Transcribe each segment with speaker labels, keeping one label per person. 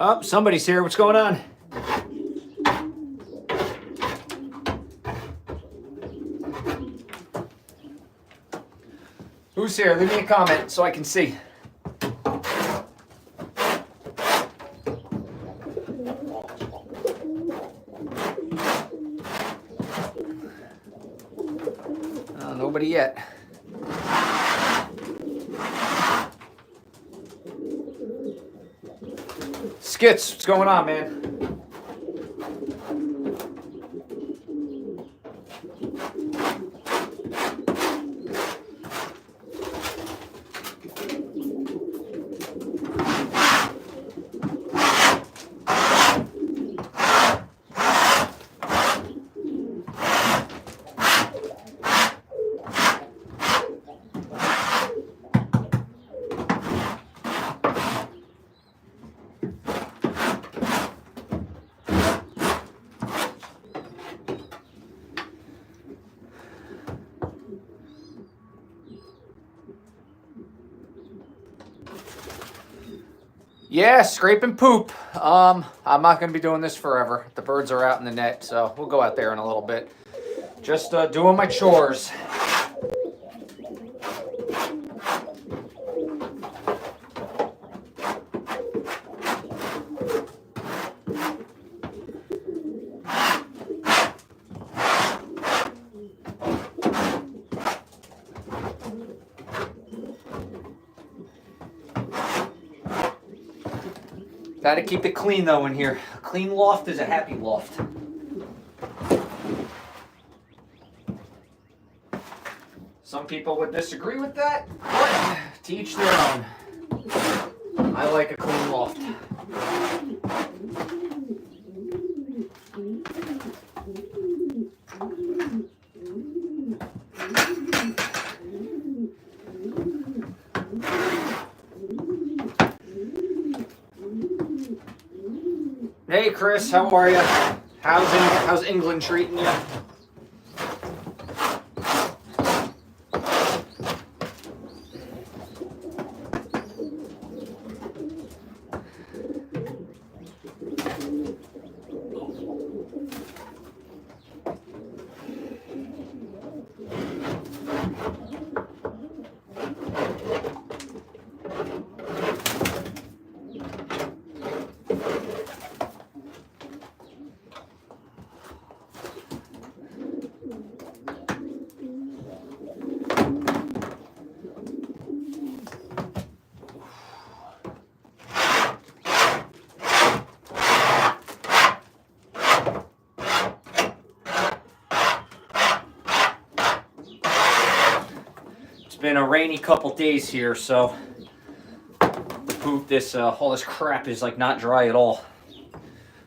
Speaker 1: Oh, somebody's here. What's going on? Who's here? Leave me a comment so I can see. Nobody yet. Skits, what's going on, man? Yeah, scraping poop. I'm not going to be doing this forever. The birds are out in the net, so we'll go out there in a little bit. Just doing my chores. Gotta keep it clean though in here. A clean loft is a happy loft. Some people would disagree with that, but to each their own. I like a clean loft. Hey Chris, how are you? How's England treating you? Been a rainy couple days here, so the poop, all this crap is like not dry at all.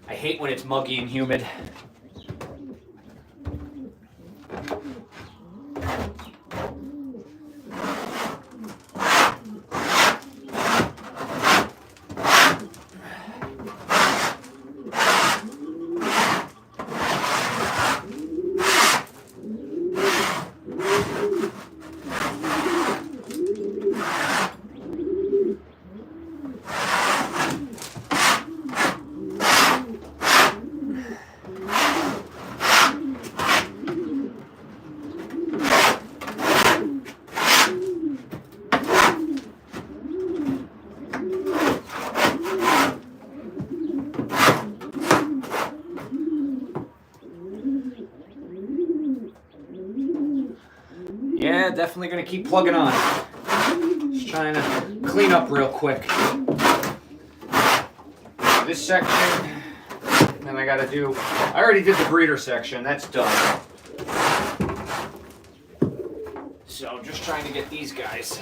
Speaker 1: I hate when it's muggy and humid. Yeah, definitely gonna keep plugging on. Just trying to clean up real quick. This section, then I gotta do, I already did the breeder section, that's done. So I'm just trying to get these guys.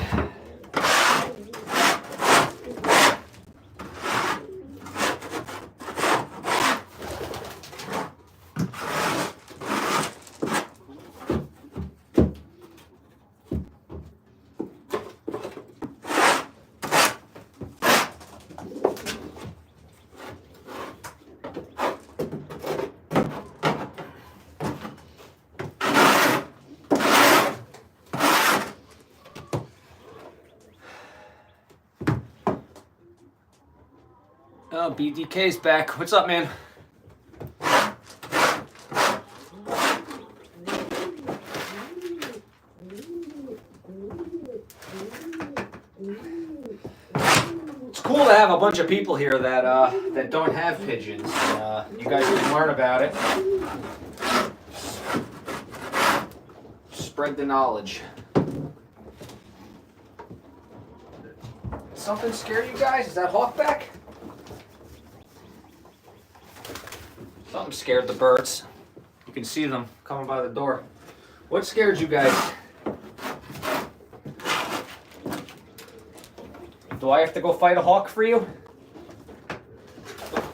Speaker 1: Oh, BDK's back. What's up, man? It's cool to have a bunch of people here that don't have pigeons. You guys can learn about it. Spread the knowledge. Something scare you guys? Is that hawk back? Something scared the birds. You can see them coming by the door. What scared you guys? Do I have to go fight a hawk for you?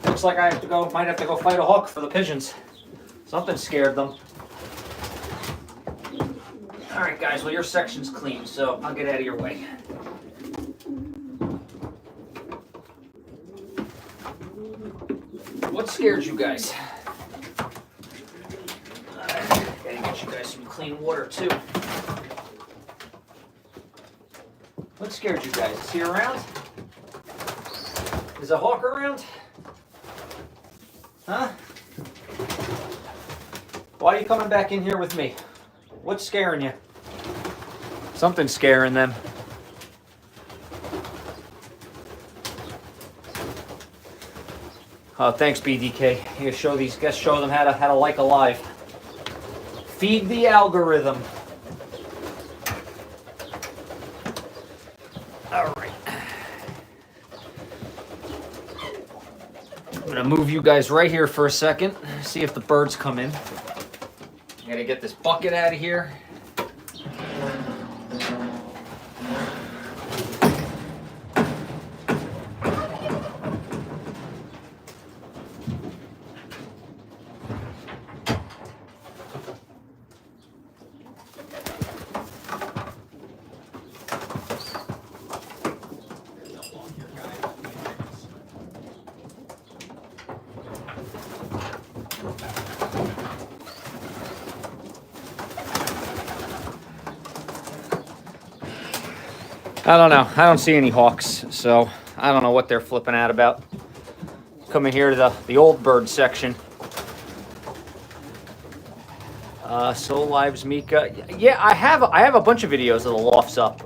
Speaker 1: Looks like I might have to go fight a hawk for the pigeons. Something scared them. Alright guys, well your section's clean, so I'll get out of your way. What scared you guys? Gotta get you guys some clean water too. What scared you guys? Is he around? Is a hawk around? Huh? Why are you coming back in here with me? What's scaring you? Something's scaring them. Oh, thanks, BDK. You show these guys, show them how to like alive. Feed the algorithm. All right. I'm gonna move you guys right here for a second. See if the birds come in. I gotta get this bucket out of here. I don't know. I don't see any hawks, so I don't know what they're flipping out about. Coming here to the old bird section. Soul Lives Mika. Yeah, I have a bunch of videos of the lofts up.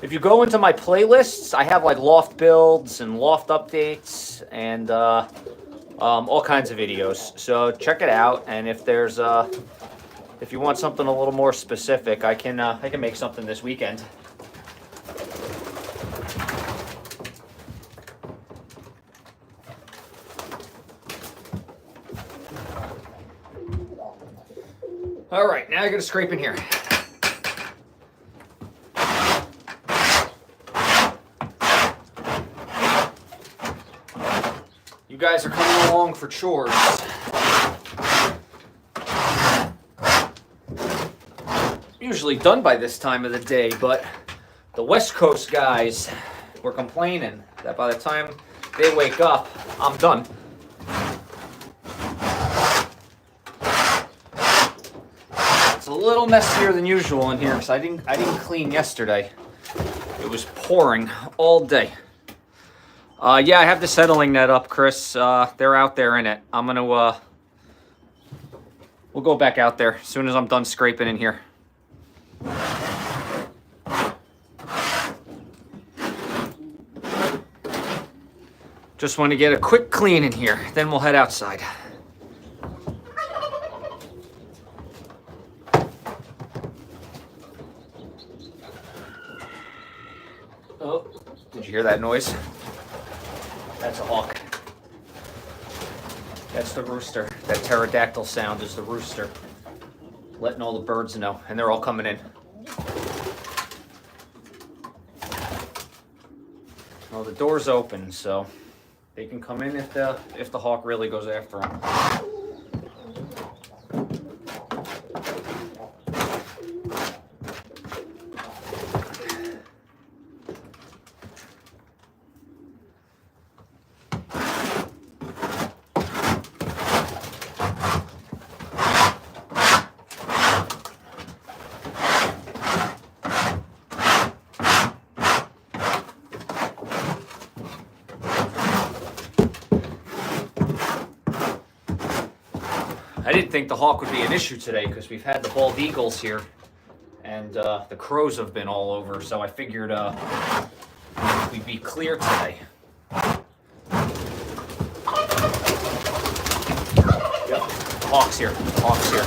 Speaker 1: If you go into my playlists, I have like loft builds and loft updates and all kinds of videos. So check it out, and if there's if you want something a little more specific, I can make something this weekend. All right, now I got to scrape in here. You guys are coming along for chores. Usually done by this time of the day, but the West Coast guys were complaining that by the time they wake up, I'm done. It's a little messier than usual in here because I didn't clean yesterday. It was pouring all day. Yeah, I have the settling net up, Chris. They're out there in it. I'm gonna we'll go back out there as soon as I'm done scraping in here. Just want to get a quick clean in here, then we'll head outside. Oh, did you hear that noise? That's a hawk. That's the rooster. That pterodactyl sound is the rooster. Letting all the birds know, and they're all coming in. Well, the door's open, so they can come in if the hawk really goes after them. didn't think the hawk would be an issue today because we've had the bald eagles here, and the crows have been all over. So I figured we'd be clear today. Yep, the hawk's here. The hawk's here.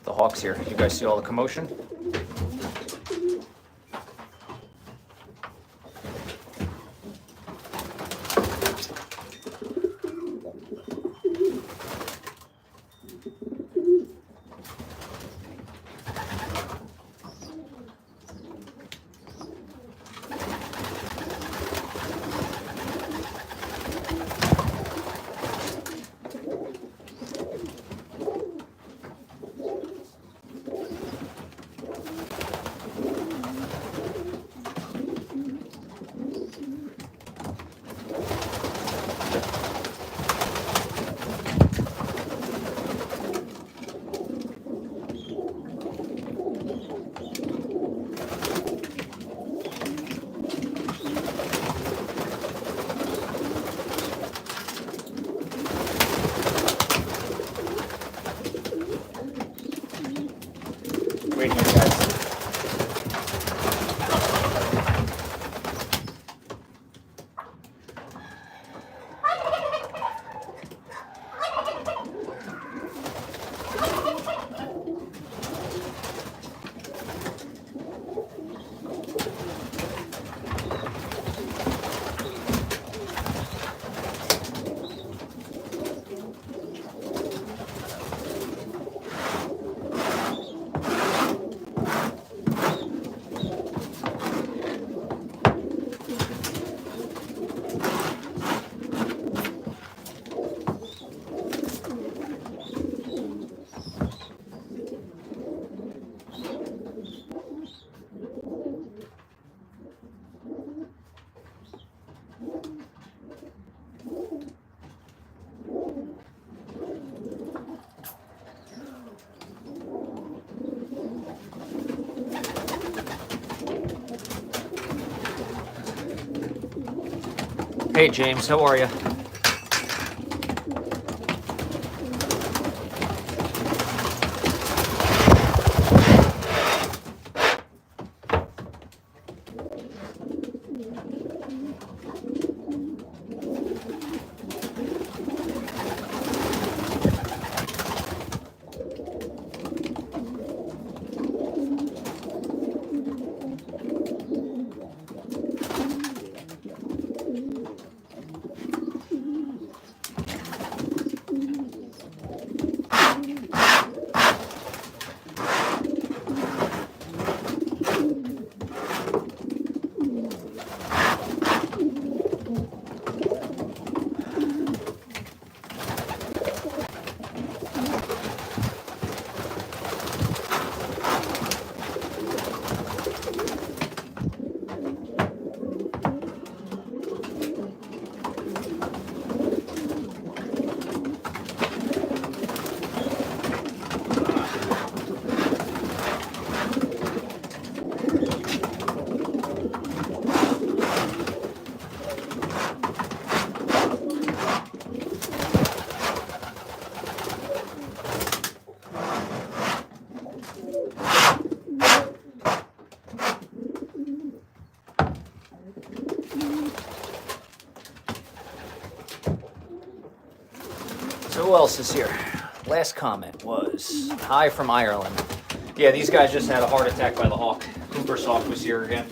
Speaker 1: The hawk's here. You guys see all the commotion? Wait here, guys. Hey James, how are you? So who else is here? Last comment was, hi from Ireland. Yeah, these guys just had a heart attack by the hawk. Cooper's hawk was here again.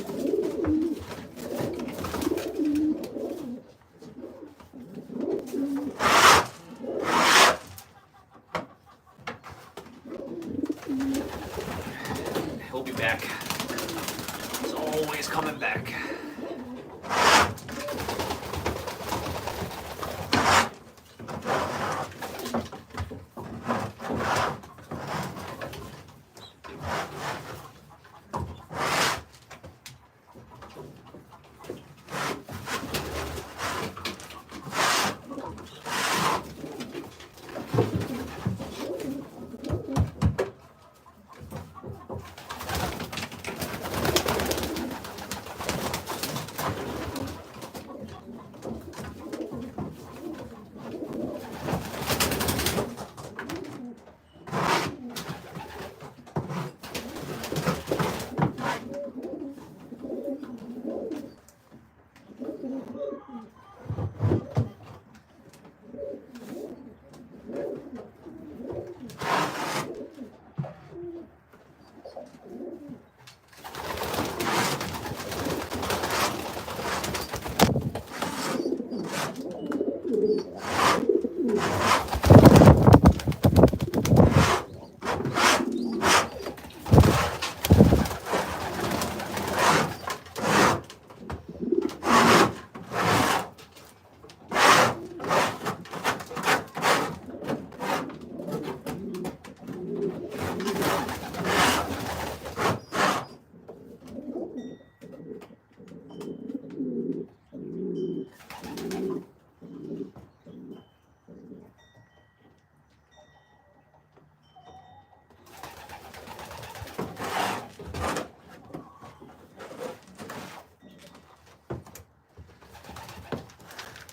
Speaker 1: back. It's always coming back.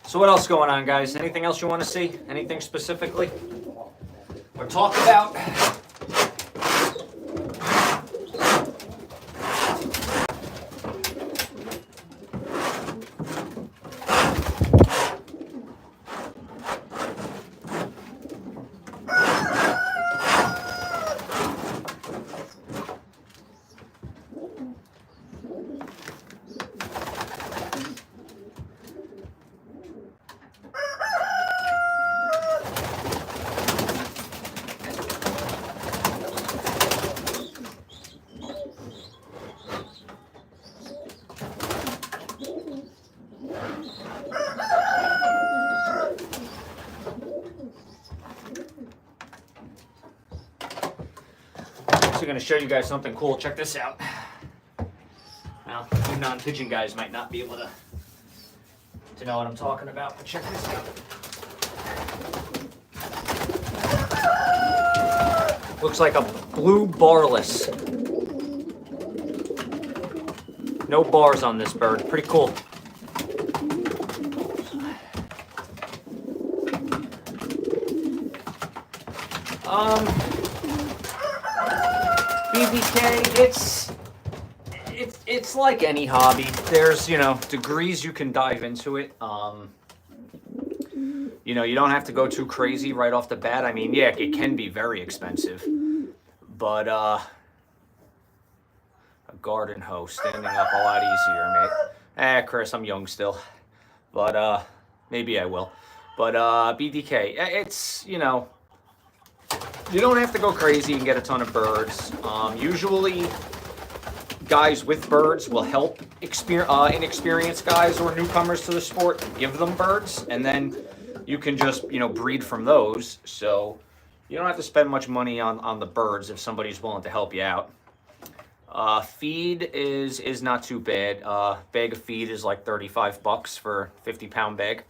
Speaker 1: So what else going on, guys? Anything else you want to see? Anything specifically? Or talk about? I'm going to show you guys something cool. Check this out. Now, you non-pigeon guys might not be able to know what I'm talking about, but check this out. Looks like a blue Barless. No bars on this bird. Pretty cool. BBK, it's like any hobby. There's, degrees you can dive into it. You don't have to go too crazy right off the bat. I mean, yeah, it can be very expensive. But a garden hose standing up a lot easier, mate. Chris, I'm young still. But maybe I will. But BDK, it's, you don't have to go crazy and get a ton of birds. Usually, guys with birds will help inexperienced guys or newcomers to the sport, give them birds, and then you can just, breed from those. So you don't have to spend much money on the birds if somebody's willing to help you out. Feed is not too bad. Bag of feed is like $35 for 50-pound bag.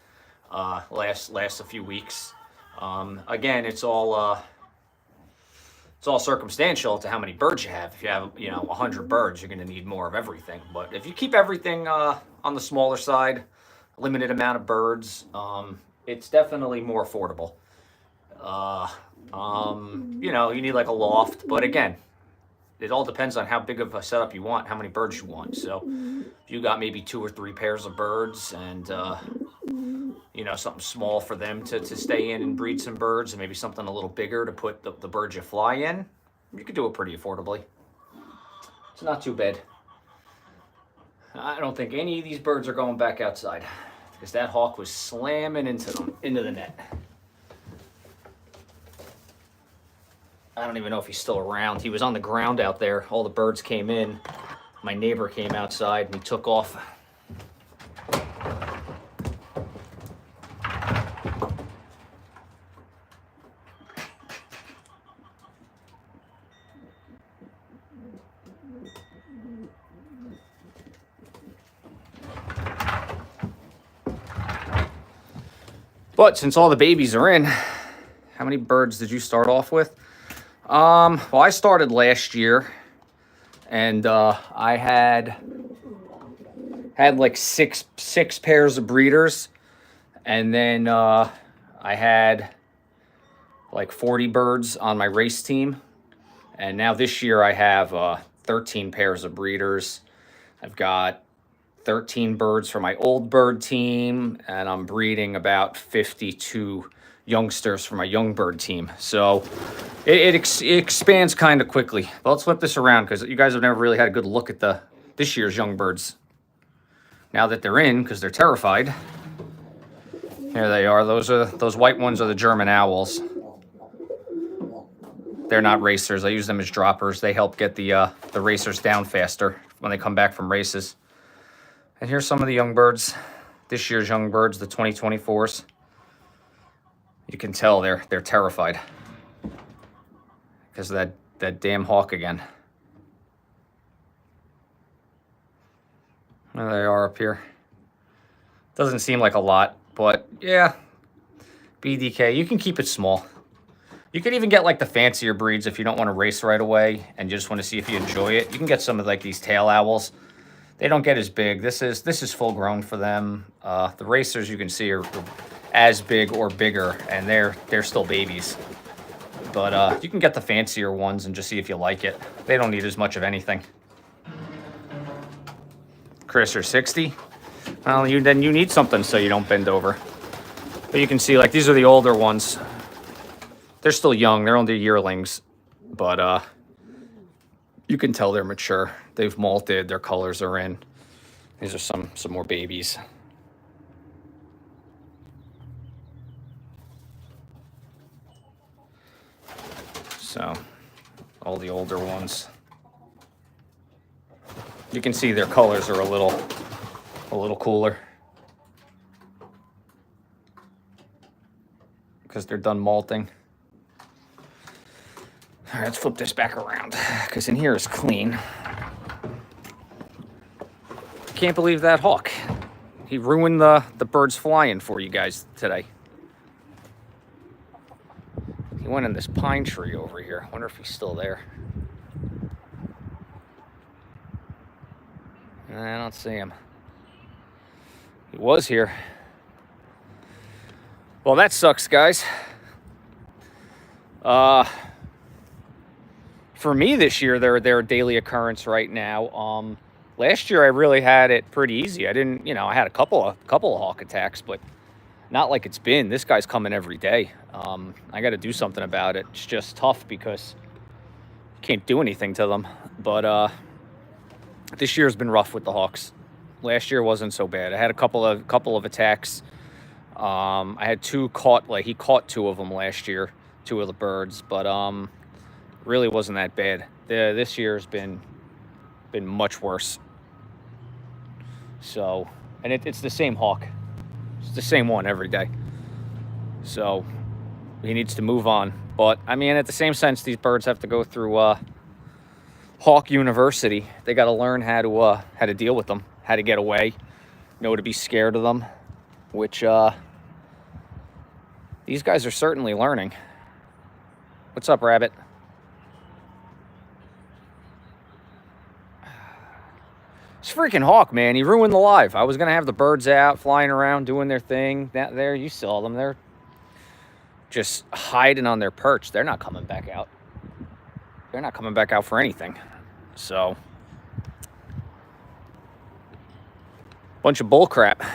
Speaker 1: Lasts a few weeks. Again, it's all circumstantial to how many birds you have. If you have 100 birds, you're going to need more of everything. But if you keep everything on the smaller side, limited amount of birds, it's definitely more affordable. You need like a loft, but again, it all depends on how big of a setup you want, how many birds you want. So if you got maybe 2 or 3 pairs of birds and something small for them to stay in and breed some birds, and maybe something a little bigger to put the birds you fly in, you could do it pretty affordably. It's not too bad. I don't think any of these birds are going back outside because that hawk was slamming into the net. I don't even know if he's still around. He was on the ground out there. All the birds came in. My neighbor came outside and he took off. But since all the babies are in, how many birds did you start off with? Well, I started last year, and I had like six pairs of breeders, and then I had like 40 birds on my race team, and now this year I have 13 pairs of breeders. I've got 13 birds for my old bird team, and I'm breeding about 52 youngsters for my young bird team. So it expands kind of quickly. But let's flip this around because you guys have never really had a good look at this year's young birds. Now that they're in, because they're terrified. Here they are. Those white ones are the German owls. They're not racers. I use them as droppers. They help get the racers down faster when they come back from races. And here's some of the young birds, this year's young birds, the 2024s. You can tell they're terrified because of that damn hawk again. There they are up here. Doesn't seem like a lot, but yeah, BDK, you can keep it small. You could even get like the fancier breeds if you don't want to race right away and just want to see if you enjoy it. You can get some of like these tail owls. They don't get as big. This is full grown for them. The racers you can see are as big or bigger, and they're still babies. But you can get the fancier ones and just see if you like it. They don't need as much of anything. Chris, are 60? Well, then you need something so you don't bend over. But you can see, like, these are the older ones. They're still young. They're only yearlings. But you can tell they're mature. They've molted. Their colors are in. These are some more babies. So, all the older ones. You can see their colors are a little cooler. Because they're done molting. All right, let's flip this back around. Because in here is clean. Can't believe that hawk. He ruined the birds flying for you guys today. He went in this pine tree over here. I wonder if he's still there. I don't see him. He was here. Well, that sucks, guys. For me this year, they're a daily occurrence right now. Last year I really had it pretty easy. I didn't, I had a couple of hawk attacks, but not like it's been. This guy's coming every day. I got to do something about it. It's just tough because you can't do anything to them. But this year's been rough with the hawks. Last year wasn't so bad. I had a couple of attacks. I had two caught. Like he caught two of them last year, two of the birds. But really wasn't that bad. This year's been much worse. So, and it's the same hawk. It's the same one every day. So he needs to move on. But I mean, at the same sense, these birds have to go through Hawk University. They got to learn how to deal with them, how to get away, know to be scared of them, which these guys are certainly learning. What's up, Rabbit? This freaking hawk, man, he ruined the live. I was going to have the birds out, flying around, doing their thing. There, you saw them. They're just hiding on their perch. They're not coming back out. They're not coming back out for anything. So, bunch of bull crap. I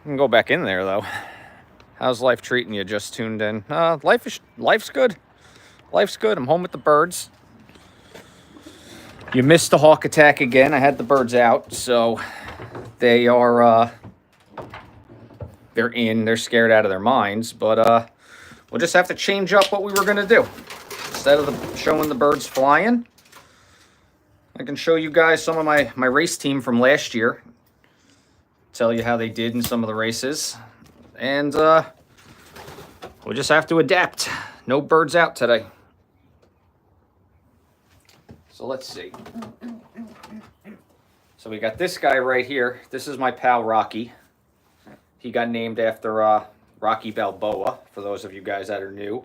Speaker 1: can go back in there, though. How's life treating you? Just tuned in. Life's good. Life's good. I'm home with the birds. You missed the hawk attack again. I had the birds out, so they are they're scared out of their minds. But we'll just have to change up what we were going to do. Instead of showing the birds flying, I can show you guys some of my race team from last year. Tell you how they did in some of the races. And we'll just have to adapt. No birds out today. So let's see. So we got this guy right here. This is my pal Rocky. He got named after Rocky Balboa, for those of you guys that are new,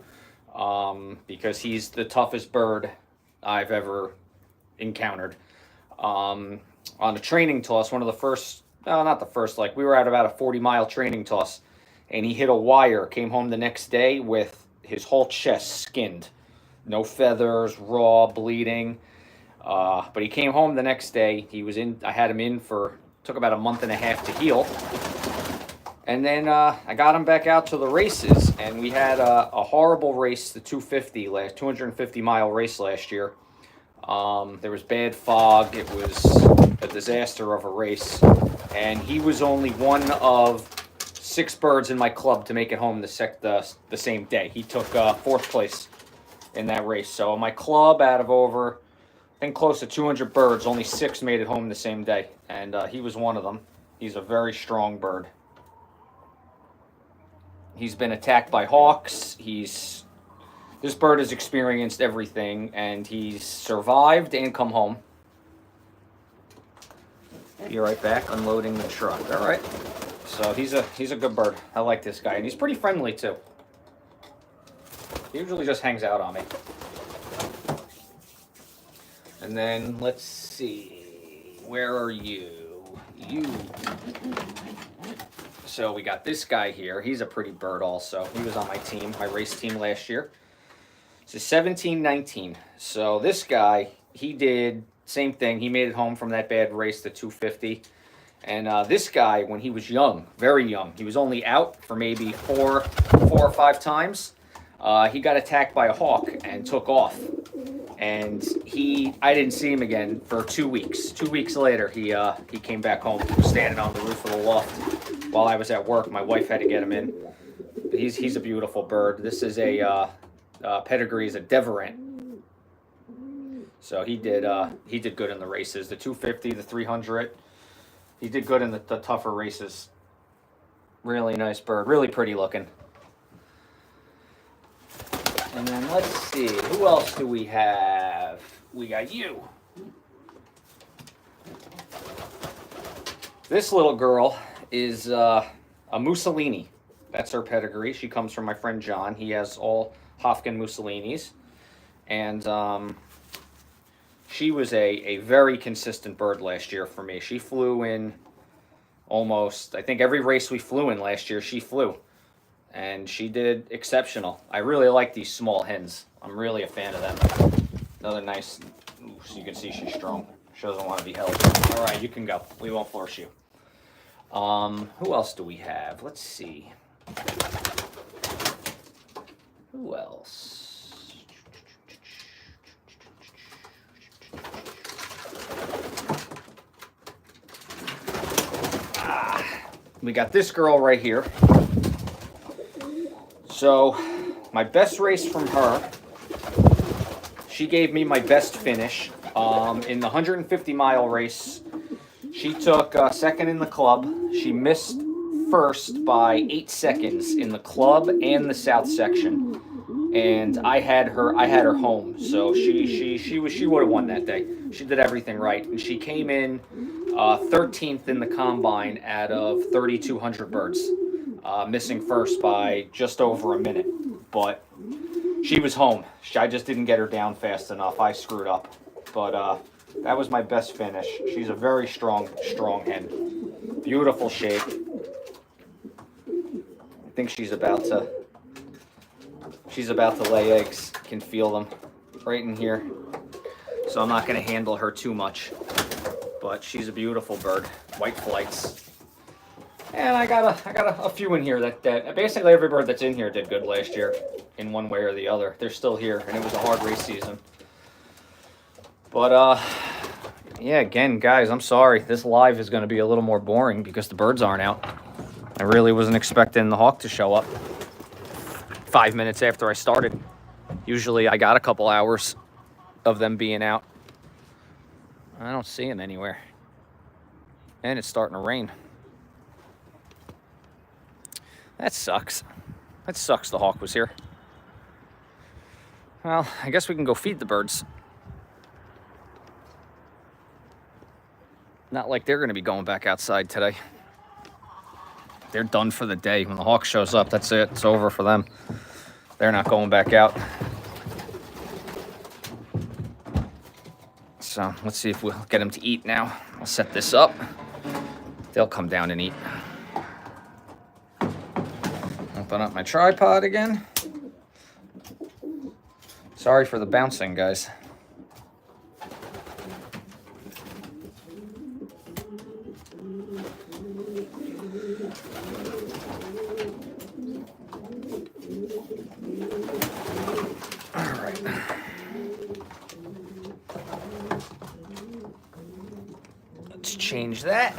Speaker 1: because he's the toughest bird I've ever encountered. On a training toss, one of the first, no, not the first, like we were at about a 40-mile training toss, and he hit a wire, came home the next day with his whole chest skinned. No feathers, raw, bleeding. But he came home the next day. He was in, I had him in for, took about a month and a half to heal. And then I got him back out to the races, and we had a horrible race, the 250-mile race last year. There was bad fog. It was a disaster of a race. And he was only one of 6 birds in my club to make it home the same day. He took 4th place in that race. So in my club, out of over, I think close to 200 birds, only 6 made it home the same day. And he was one of them. He's a very strong bird. He's been attacked by hawks. This bird has experienced everything, and he's survived and come home. Be right back, unloading the truck. All right. So he's a good bird. I like this guy, and he's pretty friendly too. He usually just hangs out on me. And then let's see, where are you? So we got this guy here. He's a pretty bird also. He was on my team, my race team last year. It's a 17-19. So this guy, he did same thing. He made it home from that bad race, the 250. And this guy, when he was young, very young, he was only out for maybe four or 5 times. He got attacked by a hawk and took off. And I didn't see him again for 2 weeks. 2 weeks later, he came back home, standing on the roof of the loft while I was at work. My wife had to get him in. But he's a beautiful bird. This is a pedigree is a Deverant. So he did good in the races. The 250, the 300. He did good in the tougher races. Really nice bird. Really pretty looking. And then let's see, who else do we have? We got you. This little girl is a Mussolini. That's her pedigree. She comes from my friend John. He has all Hofken Mussolinis. And she was a very consistent bird last year for me. She flew in almost, I think every race we flew in last year, she flew. And she did exceptional. I really like these small hens. I'm really a fan of them. Another nice, so you can see she's strong. She doesn't want to be held. All right, you can go. We won't force you. Who else do we have? Let's see. Who else? We got this girl right here. So, my best race from her, she gave me my best finish. In the 150-mile race, she took second in the club. She missed first by 8 seconds in the club and the south section. And I had her home. So she would have won that day. She did everything right. And she came in 13th in the combine out of 3,200 birds. Missing first by just over a minute, but she was home. I just didn't get her down fast enough. I screwed up, but that was my best finish. She's a very strong hen. Beautiful shape. I think she's about to lay eggs. Can feel them right in here. So I'm not going to handle her too much, but she's a beautiful bird. White flights. And I got a few in here that basically every bird that's in here did good last year in one way or the other. They're still here, and it was a hard race season. But yeah, again, guys, I'm sorry. This live is going to be a little more boring because the birds aren't out. I really wasn't expecting the hawk to show up. If 5 minutes after I started. Usually I got a couple hours of them being out. I don't see them anywhere. And it's starting to rain. That sucks. That sucks the hawk was here. Well, I guess we can go feed the birds. Not like they're going to be going back outside today. They're done for the day. When the hawk shows up, that's it. It's over for them. They're not going back out. So let's see if we'll get them to eat now. I'll set this up. They'll come down and eat. Open up my tripod again. Sorry for the bouncing, guys. All right. Let's change that.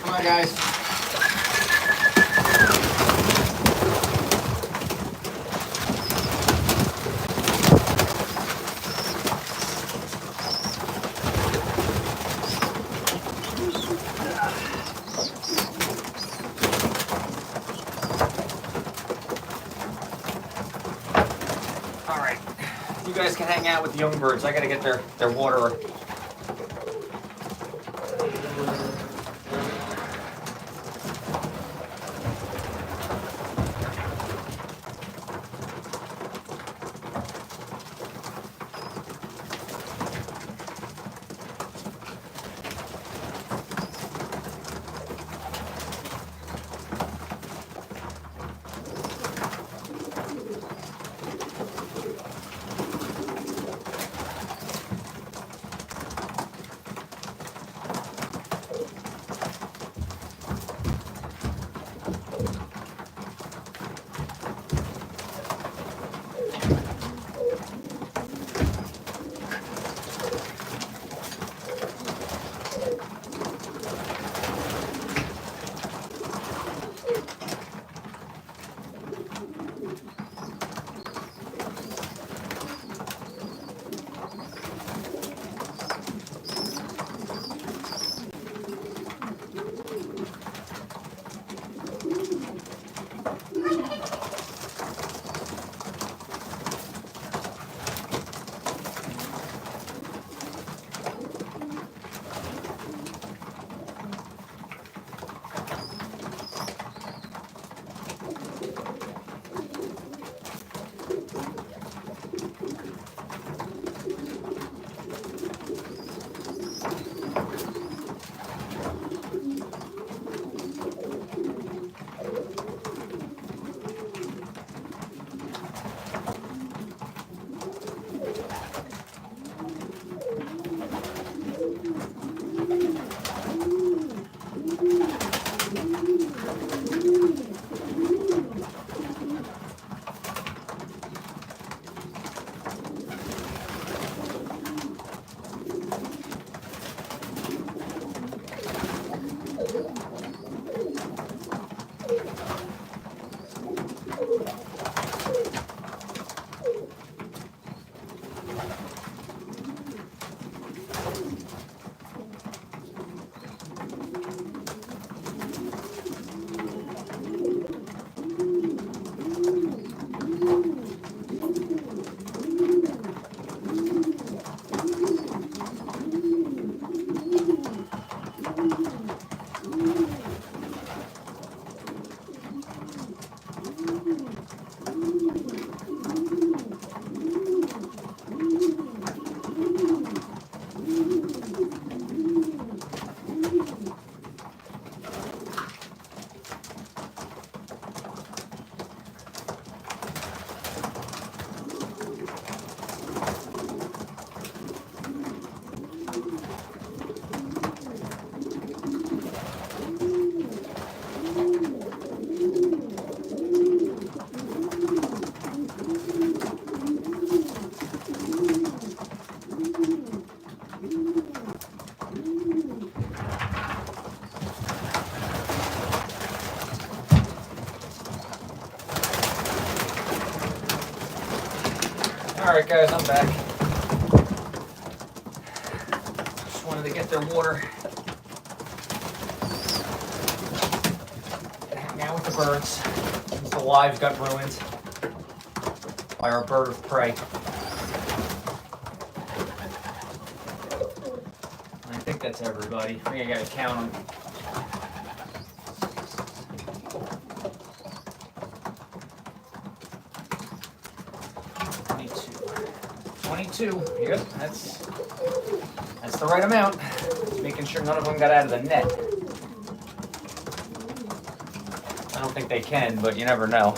Speaker 1: Come on, guys. All right. You guys can hang out with the young birds. I gotta get their water. Alright guys, I'm back. Just wanted to get their water. Hang out with the birds. Since the lives got ruined by our bird of prey. I think that's everybody. I think I gotta count them. Yep, that's the right amount. Just making sure none of them got out of the net. I don't think they can, but you never know.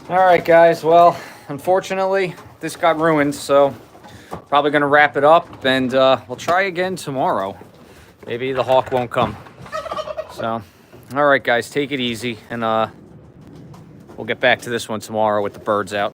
Speaker 1: All right, guys. Well, unfortunately, this got ruined, so probably gonna wrap it up, and we'll try again tomorrow. Maybe the hawk won't come. So, all right, guys, take it easy, and we'll get back to this one tomorrow with the birds out.